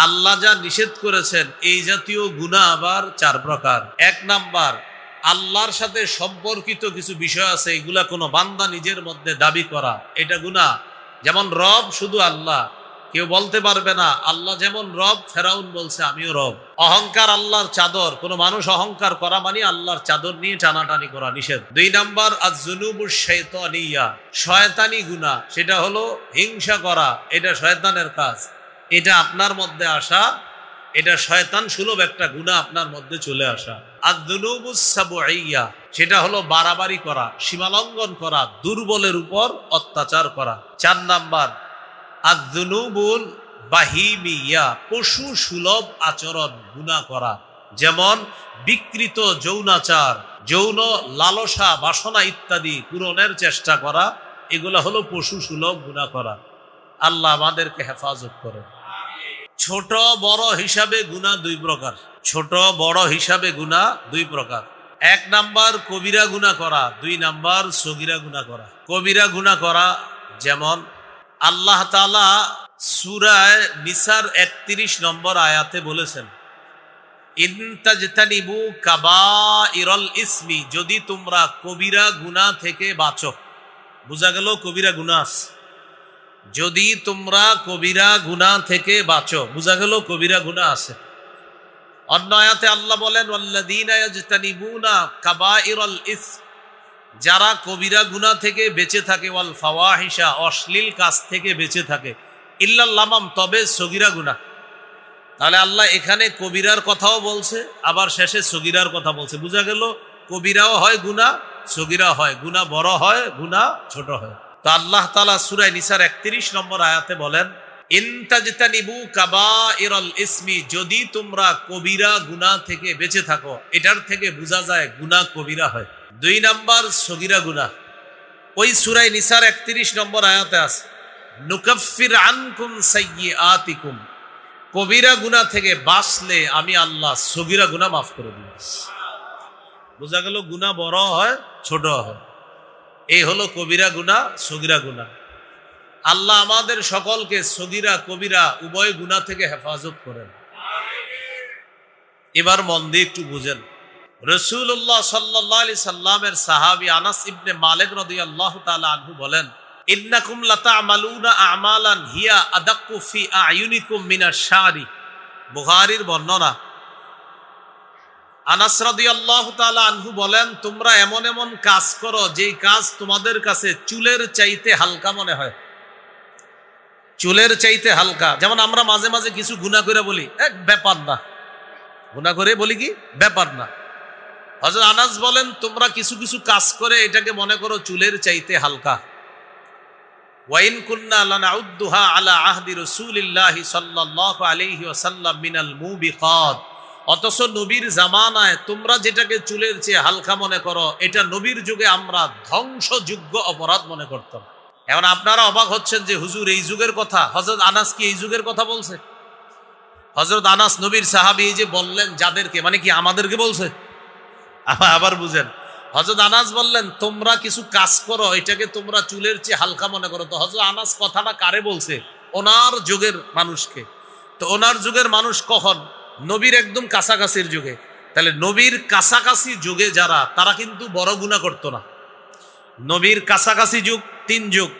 আল্লাহ যা নিষেধ করেছেন এই জাতীয় গুনাহ আবার 4 প্রকার। 1 নাম্বার, আল্লাহর সাথে সম্পর্কিত কিছু বিষয় আছে, এগুলা কোনো বান্দা নিজের মধ্যে দাবি করা, এটা গুনাহ। যেমন রব শুধু আল্লাহ, কেউ বলতে পারবে না আল্লাহ যেমন রব, ফেরাউন বলছে আমিও রব। অহংকার আল্লাহর চাদর, কোনো মানুষ অহংকার করা মানে আল্লাহর চাদর নিয়ে টানাটানি করা নিষেধ। 2 নাম্বার, আয-যুনুবুশ শাইতানিয়া, শয়তানি গুনাহ, সেটা হলো হিংসা করা, এটা শয়তানের কাজ। এটা আপনার মধ্যে আসা, এটা শয়তান সুলভ একটা গুনাহ আপনার মধ্যে চলে আসা। আয-যুনুবুস সাবউইয়া, সেটা হলো বাড়াবাড়ি করা, সীমালঙ্ঘন করা, দুর্বলের উপর অত্যাচার করা। 4 নাম্বার, আয-যুনুবুল বাহিমিয়া, পশু সুলভ আচরণ গুনাহ করা, যেমন বিকৃত যৌনাচার, যৌন লালসা বাসনা ইত্যাদি পূরণের চেষ্টা করা, এগুলো হলো পশু সুলভ গুনাহ করা। আল্লাহ আমাদেরকে হেফাজত করে। ছোট বড় হিসাবে গুনাহ 2 প্রকার। ছোট বড় হিসাবে গুনাহ 2 প্রকার। 1 নাম্বার কবিরা গুনাহ করা, 2 নাম্বার সগীরা গুনাহ করা। কবিরা গুনাহ করা যেমন আল্লাহ তাআলা সূরা নিসার 31 নম্বর আয়াতে বলেছেন, ইন তাজতানিবু কাবাইরাল ইসমি, যদি তোমরা কবিরা গুনাহ থেকে বাঁচো। বুঝা গেল কবিরা গুনাহ আছে, যদি তোমরা কবিরা গুনাহ থেকে বাঁচো, বুঝা গেল কবিরা গুনাহ আছে। অন্য আয়াতে আল্লাহ বলেন, ওয়াল্লাযীনা ইয়াজতানিবুনা কাবাইরাল ইসম, যারা কবিরা গুনাহ থেকে বেঁচে থাকে, ওয়াল ফাওয়াহিশা, অশ্লীল কাজ থেকে বেঁচে থাকে, ইল্লাল লামাম, তবে সগীরা গুনাহ। তাহলে আল্লাহ এখানে কবিরার কথাও বলছে, আবার শেষে সগীরার কথা বলছে। বুঝা গেল কবিরাও হয় গুনাহ, সগীরা হয়, গুনাহ বড় হয়, গুনাহ ছোট হয়। তো আল্লাহ তাআলা সূরা নিসার 31 নম্বর আয়াতে বলেন, ইন তাজতানিবু কাবাইরাল ইসমি, যদি তোমরা কবিরা গুনাহ থেকে বেঁচে থাকো, এটার থেকে বোঝা যায় গুনাহ কবিরা হয়। 2 নাম্বার সগীরা গুনাহ, ওই সূরা নিসার 31 নম্বর আয়াতে আছে, নুকাফির আনকুম সাইয়্যাতিকুম, কবিরা গুনাহ থেকে বাঁচলে আমি আল্লাহ সগীরা গুনাহ মাফ করে দিই। বোঝা গেল গুনাহ বড় হয়, ছোট হয়। এই হলো কবিরা গুনাহ, সগীরা গুনাহ। আল্লাহ আমাদের সকলকে সগীরা কবিরা উভয় গুনাহ থেকে হেফাজত করেন। এবার মন দিয়ে একটু বুঝেন, রাসূলুল্লাহ সাল্লাল্লাহু আলাইহি সাল্লামের সাহাবী আনাস ইবনে মালিক রাদিয়াল্লাহু তাআলা আনহু বলেন, ইন্নাকুম লাতা'মালুনা আমালান হিয়া আদাক্কু ফি আ'য়ুনিকুম মিনাশ শারি। বুখারীর বর্ণনা। আনাস রাদিয়াল্লাহু তাআলা আনহু বলেন, তোমরা এমন এমন কাজ করো যেই কাজ তোমাদের কাছে চুলের চাইতে হালকা মনে হয়। চুলের চাইতে হালকা। যেমন আমরা মাঝে মাঝে কিছু গুনাহ করে বলি, এক ব্যাপার না, গুনাহ করে বলি কি ব্যাপার না। হযরত আনাস বলেন, তোমরা কিছু কিছু কাজ করে এটাকে মনে করো চুলের চাইতে হালকা। ওয়াইন কুন্না লানাউদ্দুহা আলা আহদি রাসূলিল্লাহি সাল্লাল্লাহু আলাইহি ওয়াসাল্লাম মিনাল মুবিকাত, অথচ নবীর জামানায় তোমরা যেটাকে চুলের চেয়ে হালকা মনে করো, এটা নবীর যুগে আমরা ধ্বংসযোগ্য অপরাধ মনে করতাম। এখন আপনারা অবাক হচ্ছেন যে হুজুর এই যুগের কথা, হযরত আনাস কি এই যুগের কথা বলছে? হযরত আনাস নবীর সাহাবী, যে বললেন যাদেরকে, মানে কি আমাদেরকে বলছে? আবার বুঝেন, হযরত আনাস বললেন তোমরা কিছু কাজ করো এটাকে তোমরা চুলের চেয়ে হালকা মনে করো। তো হযরত আনাস কথাটা কারে বলছে? ওনার যুগের মানুষকে। তো ওনার যুগের মানুষ কখন? নবীর একদম কাছাকাছির যুগে। তাহলে নবীর কাছাকাছি যুগে যারা, তারা কিন্তু বড় গুনাহ করতো না। নবীর কাছাকাছি যুগ 3 যুগ,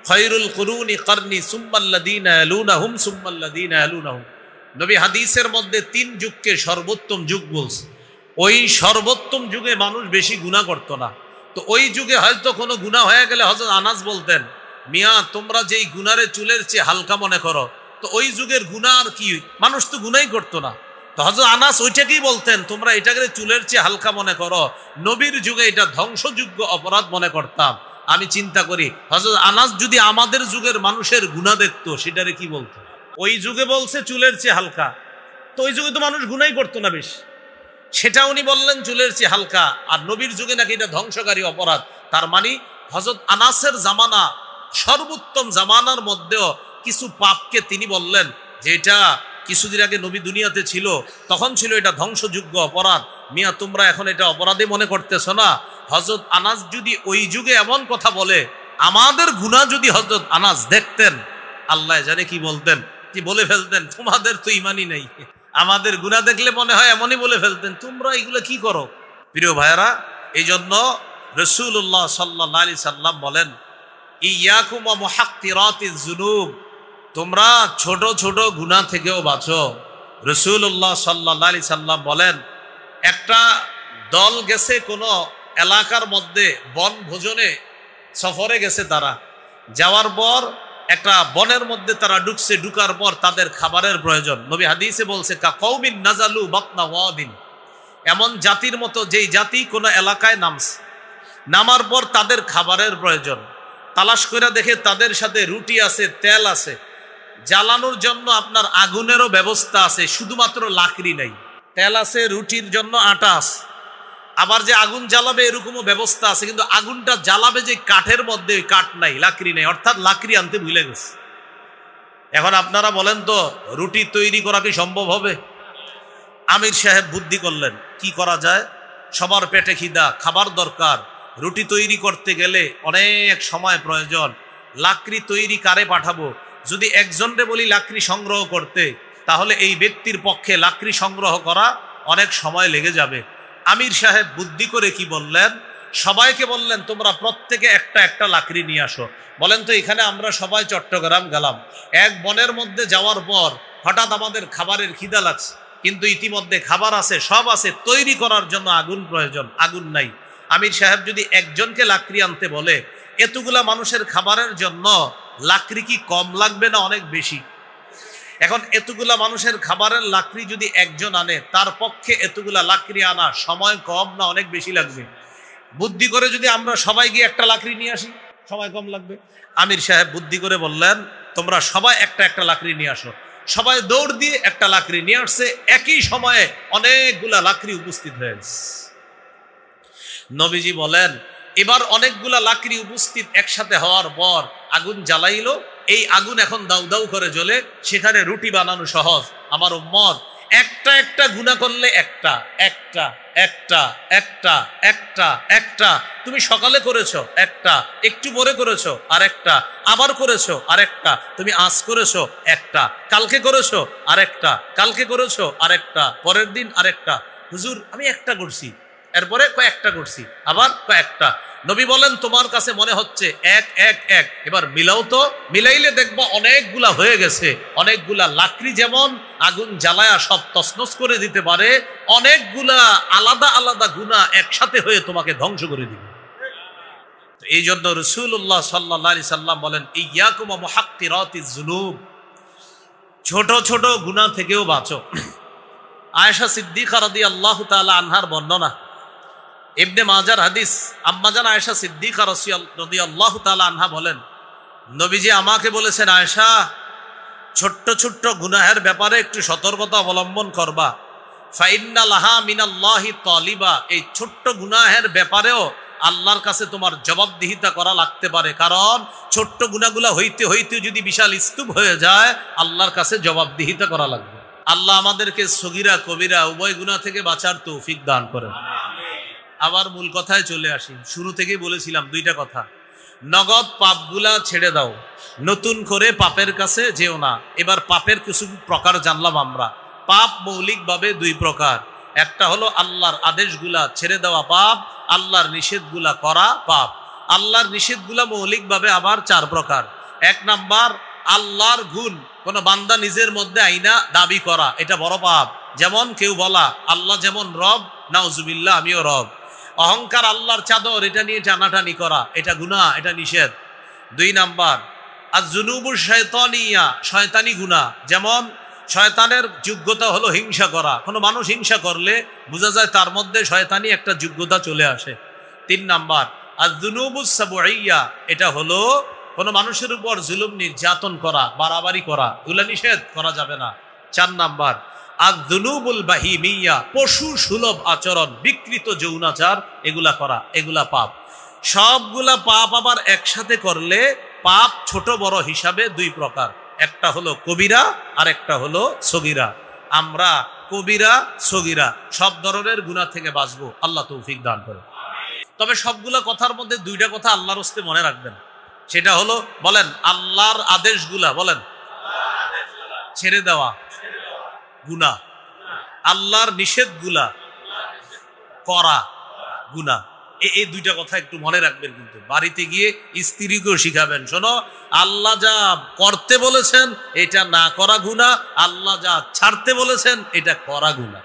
খায়রুল কুরুনি কারনি সুম্মাল্লাযীনা ইয়ালুনাহুম সুম্মাল্লাযীনা ইয়ালুনাহুম। নবী হাদিসের মধ্যে 3 যুগকে সর্বোত্তম যুগ বলছে। ওই সর্বোত্তম যুগে মানুষ বেশি গুনাহ করতো না। তো ওই যুগে হয়তো কোনো গুনাহ হয়ে গেলে হযরত আনাস বলতেন, মিয়া তোমরা যেই গুনারে চুলের চেয়ে হালকা মনে করো, তো ওই যুগের গুনাহ আর কি, মানুষ তো গুনাহই করতো না। তো হযরত আনাস ওইটাকেই বলতেন, তোমরা এটাকে চুলের চেয়ে হালকা মনে করো, নবীর যুগে এটা ধ্বংসযোগ্য অপরাধ মনে করতাম। আমি চিন্তা করি হযরত আনাস যদি আমাদের যুগের মানুষের গুনাহ দেখতো, সেটারে কি বলতো? ওই যুগে বলছে চুলের চেয়ে হালকা, তো ওই যুগে তো মানুষ গুনাহই করতো না বেশ, সেটা উনি বললেন চুলের চেয়ে হালকা, আর নবীর যুগে নাকি এটা ধ্বংসকারী অপরাধ। তার মানে হযরত আনাসের জামানা সর্বোত্তম জামানার মধ্যেও কিছু পাপকে তিনি বললেন যে এটা কিছুদিন আগে নবী দুনিয়াতে ছিল, তখন ছিল এটা ধ্বংসযোগ্য অপরাধ। মিয়া তোমরা এখন এটা অপরাধে মনে করতেছো না? হযরত আনাস যদি ওই যুগে এমন কথা বলে, আমাদের গুনাহ যদি হযরত আনাস দেখতেন, আল্লাহ জানে কি বলতেন। কি বলে ফেলতেন, তোমাদের তো ইমানই নেই। আমাদের গুনাহ দেখলে মনে হয় এমনই বলে ফেলতেন, তোমরা এগুলো কি করো। প্রিয় ভাইয়েরা, এই জন্য রাসূলুল্লাহ সাল্লাল্লাহু আলাইহি সাল্লাম বলেন, ইয়াকুম ওয়া মুহাক্কিরাতিজ যুনুব, তোমরা ছোট ছোট গুনাহ থেকেও বাঁচো। রাসূলুল্লাহ সাল্লাল্লাহু আলাইহি সাল্লাম বলেন, একটা দল গেছে কোনো এলাকার মধ্যে বনভোজনে সফরে গেছে, তারা যাওয়ার পর একটা বনের মধ্যে তারা ঢুকছে, ঢুকার পর তাদের খাবারের প্রয়োজন। নবী হাদিসে বলছে, কা কওমিন নাজালু বাতনা ওয়াদিন, এমন জাতির মতো যেই জাতি কোনো এলাকায় নামছে, নামার পর তাদের খাবারের প্রয়োজন। তালাশ করে দেখে তাদের সাথে রুটি আছে, তেল আছে, জ্বালানোর জন্য আপনার আগুনেরও ব্যবস্থা আছে, শুধুমাত্র লাকড়ি নাই। তেল আছে, রুটির জন্য আটা আছে, আবার যে আগুন জ্বালাবে এরকমও ব্যবস্থা আছে, কিন্তু আগুনটা জ্বালাবে যে কাঠের মধ্যে, কাঠ নাই, লাকড়ি নাই, অর্থাৎ লাকড়ি আনতে ভুলে গেছে। এখন আপনারা বলেন তো, রুটি তৈরি করা কি সম্ভব হবে? আমির সাহেব বুদ্ধি করলেন, কি করা যায়, সবার পেটে খিদা, খাবার দরকার, রুটি তৈরি করতে গেলে অনেক সময় প্রয়োজন, লাকড়ি তৈরি কারে পাঠাবো? যদি একজনরে বলি লাকড়ি সংগ্রহ করতে, তাহলে এই ব্যক্তির পক্ষে লাকড়ি সংগ্রহ করা অনেক সময় লেগে যাবে। আমির সাহেব বুদ্ধি করে কি বললেন, সবাইকে বললেন, তোমরা প্রত্যেকে একটা একটা লাকড়ি নিয়ে আসো। বলেন তো, এখানে আমরা সবাই চট্টগ্রাম গেলাম, এক বনের মধ্যে যাওয়ার পর হঠাৎ আমাদের খাবারের খিদা লাগছে, কিন্তু ইতিমধ্যে খাবার আছে, সব আছে, তৈরি করার জন্য আগুন প্রয়োজন, আগুন নাই। আমির সাহেব যদি একজনকে লাকড়ি আনতে বলে, এতগুলা মানুষের খাবারের জন্য লাকড়ি কি কম লাগবে না অনেক বেশি? এখন এতগুলা মানুষের খাবারের লাকড়ি যদি একজন আনে, তার পক্ষে এতগুলা লাকড়ি আনা সময় কম না অনেক বেশি লাগবে? বুদ্ধি করে যদি আমরা সবাই গিয়ে একটা লাকড়ি নিয়ে আসি, সময় কম লাগবে। আমির সাহেব বুদ্ধি করে বললেন, তোমরা সবাই একটা একটা লাকড়ি নিয়ে আসো। সবাই দৌড় দিয়ে একটা লাকড়ি নিয়ে আসছে, একই সময়ে অনেকগুলা লাকড়ি উপস্থিত হয়েছে। নবীজি বলেন, এবার অনেকগুলা লাকড়ি উপস্থিত একসাথে হওয়ার পর আগুন জ্বালাইলো, এই আগুন এখন দাউ দাউ করে জ্বলে, সেখানে রুটি বানানো সহজ। আমার উম্মত একটা একটা গুনাহ করলে একটা একটা একটা একটা একটা একটা, তুমি সকালে করেছো একটা, একটু পরে করেছো আর একটা, আবার করেছো আর একটা, তুমি আজ করেছো একটা, কালকে করেছো আর একটা, কালকে করেছো আর একটা, পরের দিন আরেকটা। হুজুর আমি একটা করছি, এরপরে কয়েকটা করছি, আবার কয়েকটা। নবী বলেন, তোমার কাছে মনে হচ্ছে এক এক এক, এবার মিলাও তো, মিলাইলে দেখবা অনেকগুলা হয়ে গেছে। অনেকগুলা লাকড়ি যেমন আগুন জ্বালায়া সব তছনছ করে দিতে পারে, অনেকগুলা আলাদা আলাদা গুনাহ একসাথে হয়ে তোমাকে ধ্বংস করে দিবে। এই জন্য রাসূলুল্লাহ সাল্লাল্লাহু আলাইহি সাল্লাম বলেন, ইয়াকুম ওয়া মুহাক্কিরাতিজ যুনুব, ছোট ছোট গুনাহ থেকেও বাঁচো। আয়েশা সিদ্দিকা রাদিয়াল্লাহু তাআলা আনহার বর্ণনা, ইবনে মাজার হাদিস, আম্মাজান আয়েশা সিদ্দিকা রাদিয়াল্লাহু তাআলা আনহা বলেন, নবীজি আমাকে বলেছেন, আয়েশা ছোট্ট ছোট্ট গুনাহের ব্যাপারে একটু সতর্কতা অবলম্বন করবা। ফাইন্না লাহা মিনাল্লাহি তালিবা, এই ছোট্ট গুনাহের ব্যাপারেও আল্লাহর কাছে তোমার জবাবদিহিতা করা লাগতে পারে, কারণ ছোট্ট গুনাহগুলা হইতে হইতে যদি বিশাল স্তূপ হয়ে যায়, আল্লাহর কাছে জবাবদিহিতা করা লাগবে। আল্লাহ আমাদেরকে সগীরা কবিরা উভয় গুনাহ থেকে বাঁচার তৌফিক দান করেন। আবার মূল কথায় চলে আসি, শুরু থেকেই বলেছিলাম দুইটা কথা, নগদ পাপগুলা ছেড়ে দাও, নতুন করে পাপের কাছে যেও না। এবার পাপের কিছু প্রকার জানলাম আমরা। পাপ মৌলিকভাবে দুই প্রকার, একটা হলো আল্লাহর আদেশগুলা ছেড়ে দেওয়া পাপ, আল্লাহর নিষেধগুলা করা পাপ। আল্লাহর নিষেধগুলা মৌলিকভাবে আবার চার প্রকার। এক নাম্বার, আল্লাহর গুণ কোন বান্দা নিজের মধ্যে আইনা দাবি করা, এটা বড় পাপ। যেমন কেউ বলা আল্লাহ যেমন রব, নাউজুবিল্লাহ আমিও রব। অহংকার, আল্লাহর চাদর, এটা নিয়ে টানাটানি করা, এটা গুনাহ, এটা নিষেধ। দুই নাম্বার, আয-যুনুবুশ শায়তানিয়া, শয়তানি গুনাহ। যেমন শয়তানের যোগ্যতা হলো হিংসা করা, কোনো মানুষ হিংসা করলে বোঝা যায় তার মধ্যে শয়তানি একটা যোগ্যতা চলে আসে। তিন নাম্বার, আয-যুনুবুস সাবঈয়া, এটা হলো কোনো মানুষের উপর জুলুম নির্যাতন করা, বাড়াবাড়ি করা, এগুলা নিষেধ, করা যাবে না। চার নাম্বার, আয-যুনুবুল বাহিমিয়া, পশু সুলভ আচরণ, বিকৃত যৌনাচার, এগুলা করা, এগুলা পাপ। সবগুলা পাপ আবার একসাথে করলে পাপ ছোট বড় হিসাবে দুই প্রকার, একটা হলো কবিরা আর একটা হলো সগীরা। আমরা কবিরা সগীরা সব ধরনের গুনাহ থেকে বাঁচবো, আল্লাহ তৌফিক দান করে। তবে সবগুলা কথার মধ্যে দুইটা কথা আল্লাহর হস্তে মনে রাখবেন, সেটা হলো, বলেন আল্লাহর আদেশগুলা, বলেন ছেড়ে দেওয়া গুনাহ, আল্লাহর নিষেধগুলা করা গুনাহ। এই দুইটা কথা একটু মনে রাখবেন, কিন্তু বাড়িতে গিয়ে স্ত্রীকেও শিখাবেন, শোনো আল্লাহ যা করতে বলেছেন এটা না করা গুনাহ, আল্লাহ যা ছাড়তে বলেছেন এটা করা গুনাহ।